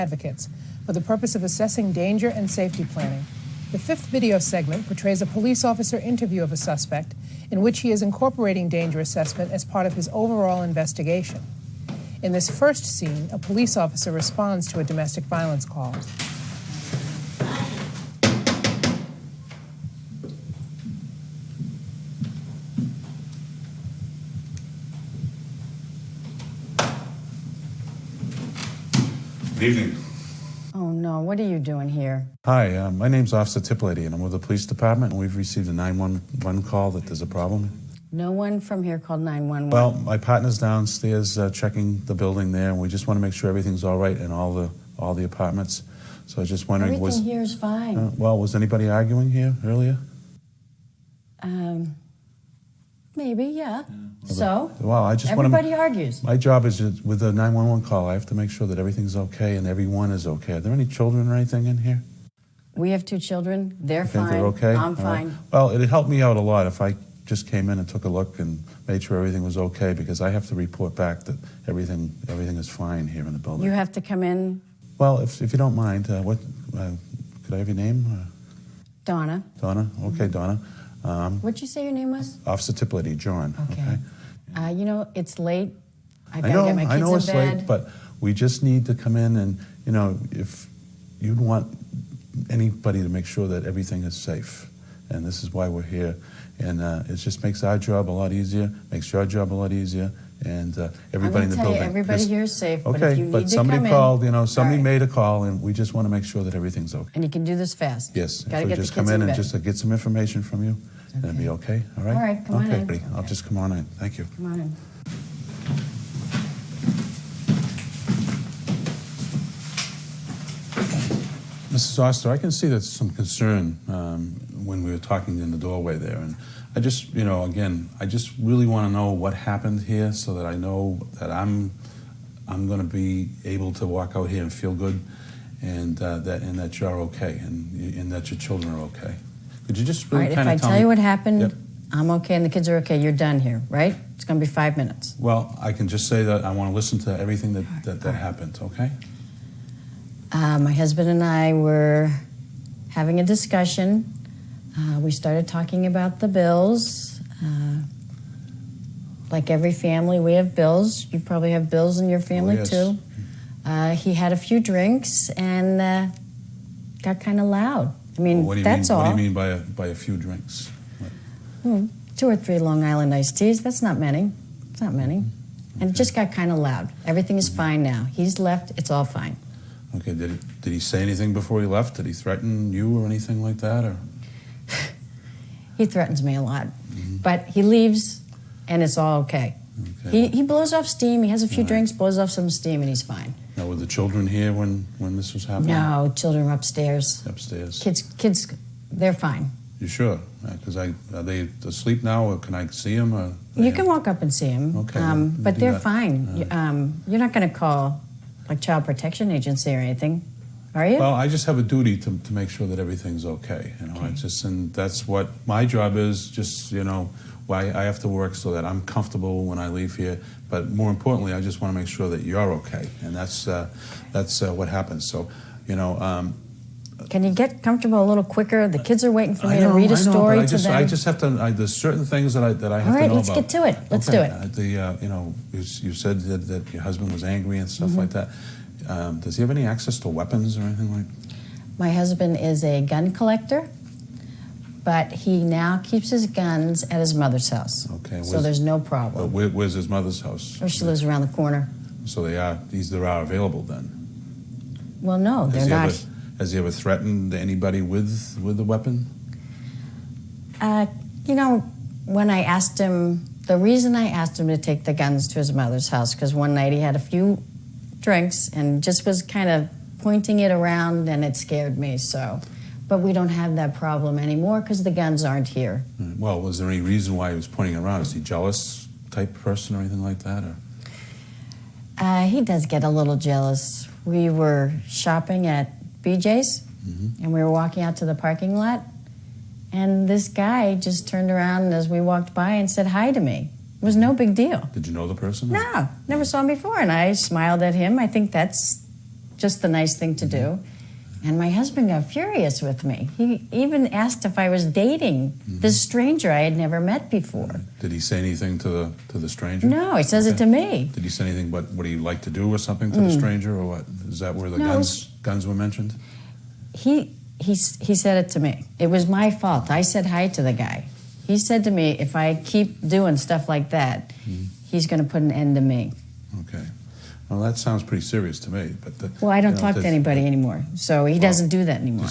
advocates for the purpose of assessing danger and safety planning. The fifth video segment portrays a police officer interview of a suspect in which he is incorporating danger assessment as part of his overall investigation. In this first scene, a police officer responds to a domestic violence call. Good evening. Oh, no. What are you doing here? Hi, my name's Officer Tiplady, and I'm with the police department, and we've received a 911 call that there's a problem. No one from here called 911. Well, my partner's downstairs checking the building there, and we just want to make sure everything's all right in all the apartments. So I was just wondering, everything here is fine. Well, was anybody arguing here earlier? Maybe, yeah. So? Well, I just want to... Everybody argues. My job is, with a 911 call, I have to make sure that everything's okay and everyone is okay. Are there any children or anything in here? We have 2 children. They're think fine. They're okay? I'm fine. Right. Well, it'd help me out a lot if I just came in and took a look and made sure everything was okay, because I have to report back that everything is fine here in the building. You have to come in? Well, if you don't mind, could I have your name? Donna. Donna? Okay, Donna. What'd you say your name was? Officer Tiplady, John. Okay. You know, it's late. I know get my kids it's in bed. late, but we just need to come in and, you know, if you'd want anybody to make sure that everything is safe. And this is why we're here. And it just makes our job a lot easier, makes your job a lot easier, and everybody in the building. Everybody here is safe, okay, but if you need to somebody called, you know, somebody right. made a call, and we just want to make sure that everything's okay. And you can do this fast. Yes, Gotta if we get just the kids come in and bed. just get some information from you, and it'll be okay, all right? All right, come on in. Okay, I'll just come on in. Thank you. Come on in. Mrs. Oster, I can see there's some concern when we were talking in the doorway there, and I just, you know, again, I just really want to know what happened here so that I know that I'm going to be able to walk out here and feel good, and that you're okay, and that your children are okay. Could you just really All right, kind of if I tell you what happened, Yep. I'm okay and the kids are okay, you're done here, right? It's going to be 5 minutes. Well, I can just say that I want to listen to everything that happened, okay? My husband and I were having a discussion. We started talking about the bills. Like every family, we have bills. You probably have bills in your family, yes. too. He had a few drinks and got kind of loud. I mean, that's all. What do you mean by a few drinks? 2 or 3 Long Island iced teas. That's not many. It's not many. And it just got kind of loud. Everything is fine now. He's left. It's all fine. Okay, did he say anything before he left? Did he threaten you or anything like that? Or He threatens me a lot. But he leaves, and it's all okay. He blows off steam. He has a few drinks, blows off some steam, and he's fine. Now, were the children here when this was happening? No, children are upstairs. Upstairs. Kids, they're fine. You sure? Because are they asleep now, or can I see them? Or You can walk up and see them. Okay, but they're that. fine. You're not going to call like Child Protection Agency or anything, are you? Well, I just have a duty to make sure that everything's okay. You know, and that's what my job is. Just, you know, why I have to work so that I'm comfortable when I leave here. But more importantly, I just want to make sure that you're okay, and that's what happens. So, you know. Can you get comfortable a little quicker? The kids are waiting for me to read a story to them. I just have to. There's certain things that I have to know about. All right, let's get to it. Let's do it. You know, you said that your husband was angry and stuff like that. Does he have any access to weapons or anything like? My husband is a gun collector, but he now keeps his guns at his mother's house. Okay. So there's no problem. Where's his mother's house? Oh, she lives around the corner. So they are available then. Well, no, they're not. Has he ever threatened anybody with a weapon? You know, when I asked him, the reason I asked him to take the guns to his mother's house, because one night he had a few drinks and just was kind of pointing it around, and it scared me, so. But we don't have that problem anymore because the guns aren't here. Well, was there any reason why he was pointing it around? Is he jealous type person or anything like that? Or? He does get a little jealous. We were shopping at BJ's, and we were walking out to the parking lot, and this guy just turned around as we walked by and said hi to me. It was no big deal. Did you know the person? No, never saw him before, and I smiled at him. I think that's just the nice thing to do. And my husband got furious with me. He even asked if I was dating this stranger I had never met before. Did he say anything to the stranger? No, he says it to me. Did he say anything about what he'd like to do or something to the stranger, or what? Is that where the guns were mentioned? He said it to me. It was my fault. I said hi to the guy. He said to me, if I keep doing stuff like that, he's going to put an end to me. Okay. Well, that sounds pretty serious to me. But Well, I don't talk to anybody anymore, so he doesn't do that anymore.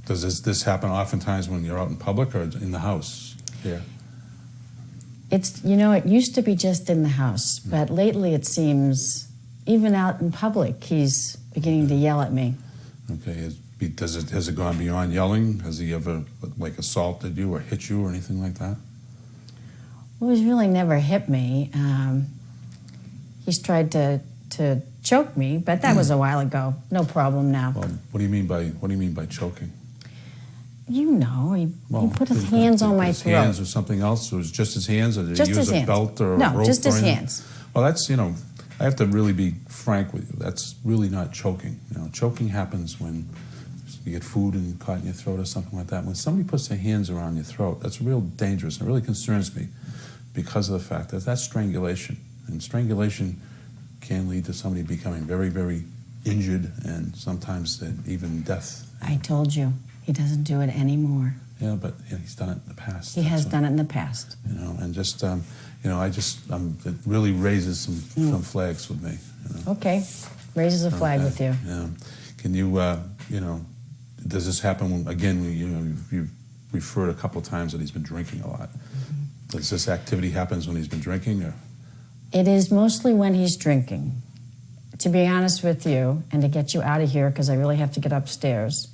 Does this happen oftentimes when you're out in public or in the house here? It used to be just in the house, but lately it seems even out in public, he's beginning to yell at me. Okay. Has it gone beyond yelling? Has he ever assaulted you or hit you or anything like that? Well, he's really never hit me. He's tried to choke me, but that was a while ago. No problem now. Well, what do you mean by choking? He put his hands on my throat. His hands or something else? Or was it just his hands, or did he use a belt or a rope? No, just his anything? hands. Well, that's, I have to really be frank with you. That's really not choking. Choking happens when you get food and caught in your throat or something like that. When somebody puts their hands around your throat, that's real dangerous. It really concerns me because of the fact that that's strangulation. And strangulation can lead to somebody becoming very, very injured and sometimes even death. I told you, he doesn't do it anymore. Yeah, but he's done it in the past. He has done it in the past. And just, it really raises some flags with me. Okay, raises a flag with you. Yeah. Can you, does this happen when you've referred a couple of times that he's been drinking a lot. Does this activity happens when he's been drinking, or? It is mostly when he's drinking. To be honest with you, and to get you out of here, because I really have to get upstairs,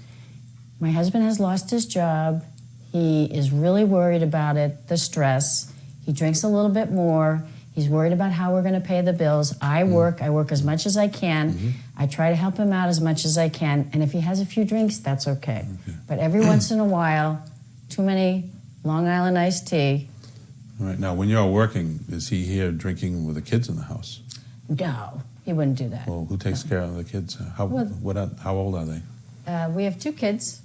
my husband has lost his job. He is really worried about it, the stress. He drinks a little bit more. He's worried about how we're going to pay the bills. I work as much as I can. I try to help him out as much as I can. And if he has a few drinks, that's okay. But every once in a while, too many Long Island iced tea. All right. Now, when you're working, is he here drinking with the kids in the house? No, he wouldn't do that. Well, who takes care of the kids? How old are they? We have two kids.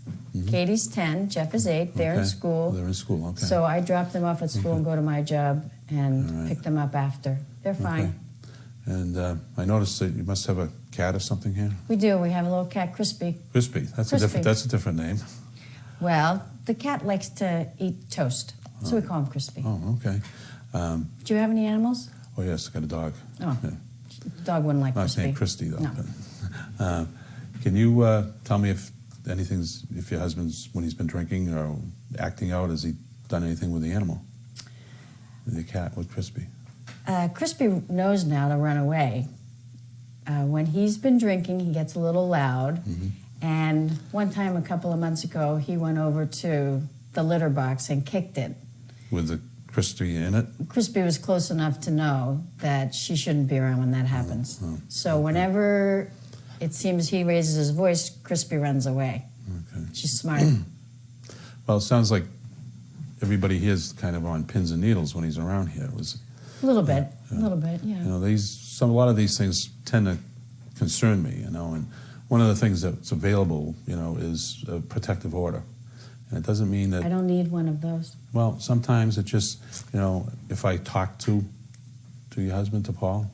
Katie's 10, Jeff is 8. They're in school. They're in school, okay. So I drop them off at school and go to my job and pick them up after. They're fine. Okay. And I noticed that you must have a cat or something here. We do. We have a little cat, Crispy. Crispy. That's a different name. Well, the cat likes to eat toast, so we call him Crispy. Oh, okay. Do you have any animals? Oh, yes, I got a dog. Oh, yeah. Dog wouldn't like Crispy. It's named Christy, though. No. But, can you tell me if your husband's, when he's been drinking or acting out, has he done anything with the animal? With the cat, with Crispy? Crispy knows now to run away. When he's been drinking, he gets a little loud. And one time, a couple of months ago, he went over to the litter box and kicked it. With the Crispy in it? Crispy was close enough to know that she shouldn't be around when that happens. So whenever it seems he raises his voice, Crispy runs away. Okay. She's smart. Well, it sounds like everybody here is kind of on pins and needles when he's around here. A little bit, yeah. A lot of these things tend to concern me, and one of the things that's available, is a protective order. And it doesn't mean that... I don't need one of those. Well, sometimes it just, if I talk to your husband, to Paul...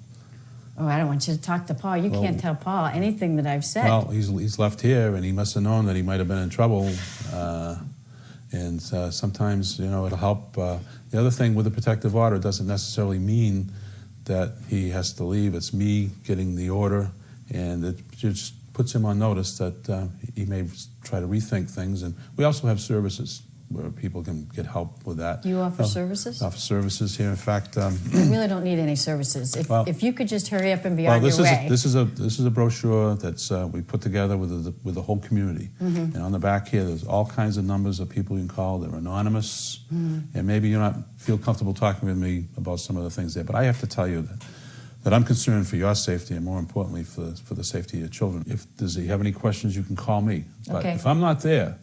Oh, I don't want you to talk to Paul. You can't tell Paul anything that I've said. Well, he's left here, and he must have known that he might have been in trouble. And sometimes, it'll help. The other thing with the protective order doesn't necessarily mean that he has to leave. It's me getting the order, and it just puts him on notice that he may try to rethink things. And we also have services where people can get help with that. You offer services? Offer services here. In fact, I really don't need any services. If you could just hurry up and be on your way. This is a brochure that's we put together with the whole community. And on the back here, there's all kinds of numbers of people you can call. They're anonymous, and maybe you not feel comfortable talking with me about some of the things there. But I have to tell you that I'm concerned for your safety, and more importantly for the safety of your children. If you have any questions, you can call me. But if I'm not there,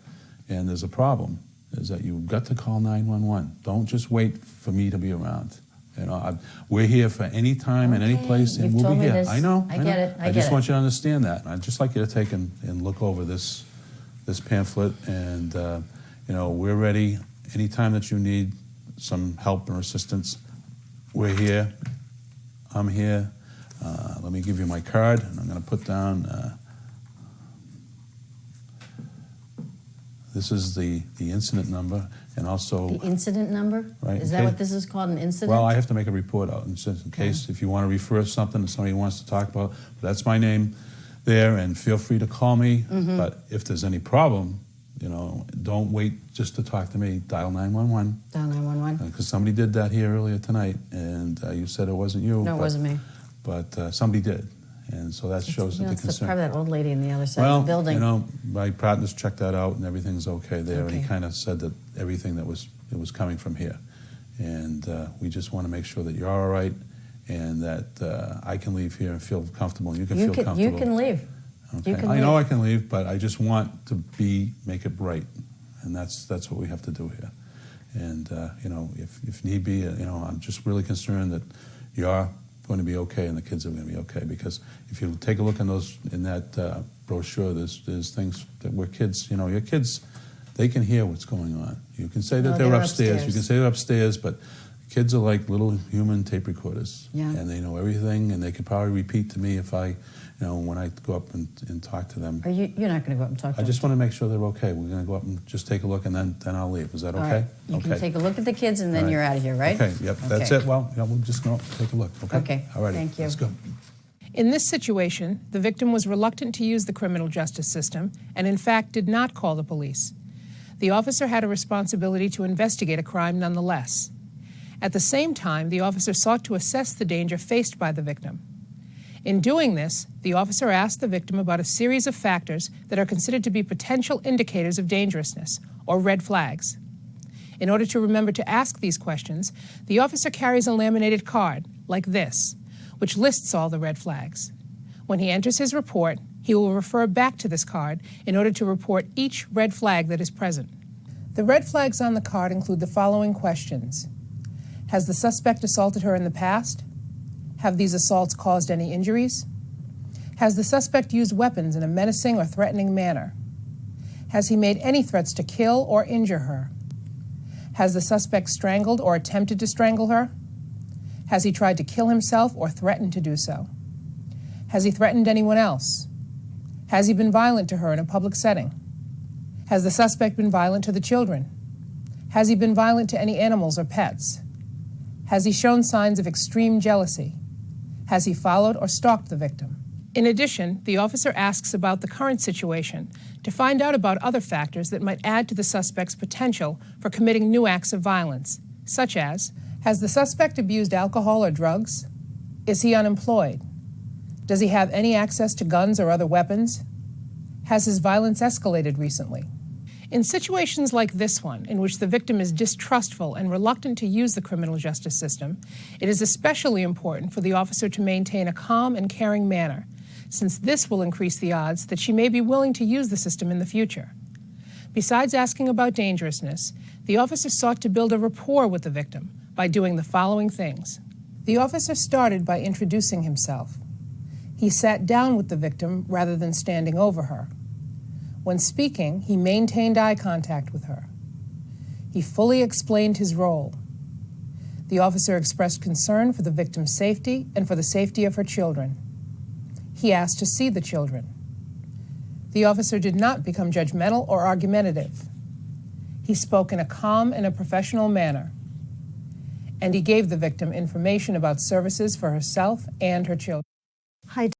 and there's a problem, is that you've got to call 911. Don't just wait for me to be around. You know, we're here for any time and any place, and You've we'll told be me here. this. I know. I get it. I just get it. want you to understand that. I'd just like you to take and look over this pamphlet, and you know, we're ready anytime that you need some help or assistance. We're here. I'm here. Let me give you my card, and I'm going to put down. This is the incident number, and also The incident number? Right, Is that okay. what this is called, an incident? Well, I have to make a report out, and just in case if you want to refer something that somebody wants to talk about. But that's my name there, and feel free to call me. But if there's any problem, you know, don't wait just to talk to me. Dial 911. Dial 911. Because somebody did that here earlier tonight, and you said it wasn't you. No, it wasn't me. But somebody did, and so that shows You know, that the it's concern. probably that old lady on the other side Well, of the building. you know, my partners checked that out, and everything's okay there. And he Okay. kind of said that everything that was coming from here, and we just want to make sure that you're all right, and that I can leave here and feel comfortable. And you can feel comfortable. You can leave. Okay. You can I know leave. I can leave, but I just want to make it right, and that's what we have to do here. And you know, if need be, you know, I'm just really concerned that you're going to be okay and the kids are going to be okay, because if you take a look in that brochure, there's things that we're kids. You know, your kids, they can hear what's going on. You can say that No, they're they're upstairs. You upstairs. can say they're upstairs, but kids are like little human tape recorders, Yeah. and they know everything, and they could probably repeat to me if I, you know, when I go up and talk to them. You're not going to go up and talk to I them? just want to make sure they're okay. We're going to go up and just take a look, and then I'll leave. Is that okay? All right. You okay. can take a look at the kids, and then All right. you're out of here, right? Okay, yep, that's Okay. it. Well, yeah, we'll just go up and take a look, okay? Okay, All right, thank you. let's go. In this situation, the victim was reluctant to use the criminal justice system and, in fact, did not call the police. The officer had a responsibility to investigate a crime nonetheless. At the same time, the officer sought to assess the danger faced by the victim. In doing this, the officer asked the victim about a series of factors that are considered to be potential indicators of dangerousness, or red flags. In order to remember to ask these questions, the officer carries a laminated card, like this, which lists all the red flags. When he enters his report, he will refer back to this card in order to report each red flag that is present. The red flags on the card include the following questions. Has the suspect assaulted her in the past? Have these assaults caused any injuries? Has the suspect used weapons in a menacing or threatening manner? Has he made any threats to kill or injure her? Has the suspect strangled or attempted to strangle her? Has he tried to kill himself or threatened to do so? Has he threatened anyone else? Has he been violent to her in a public setting? Has the suspect been violent to the children? Has he been violent to any animals or pets? Has he shown signs of extreme jealousy? Has he followed or stalked the victim? In addition, the officer asks about the current situation to find out about other factors that might add to the suspect's potential for committing new acts of violence, such as, has the suspect abused alcohol or drugs? Is he unemployed? Does he have any access to guns or other weapons? Has his violence escalated recently? In situations like this one, in which the victim is distrustful and reluctant to use the criminal justice system, it is especially important for the officer to maintain a calm and caring manner, since this will increase the odds that she may be willing to use the system in the future. Besides asking about dangerousness, the officer sought to build a rapport with the victim by doing the following things. The officer started by introducing himself. He sat down with the victim rather than standing over her. When speaking, he maintained eye contact with her. He fully explained his role. The officer expressed concern for the victim's safety and for the safety of her children. He asked to see the children. The officer did not become judgmental or argumentative. He spoke in a calm and a professional manner. And he gave the victim information about services for herself and her children. Hi,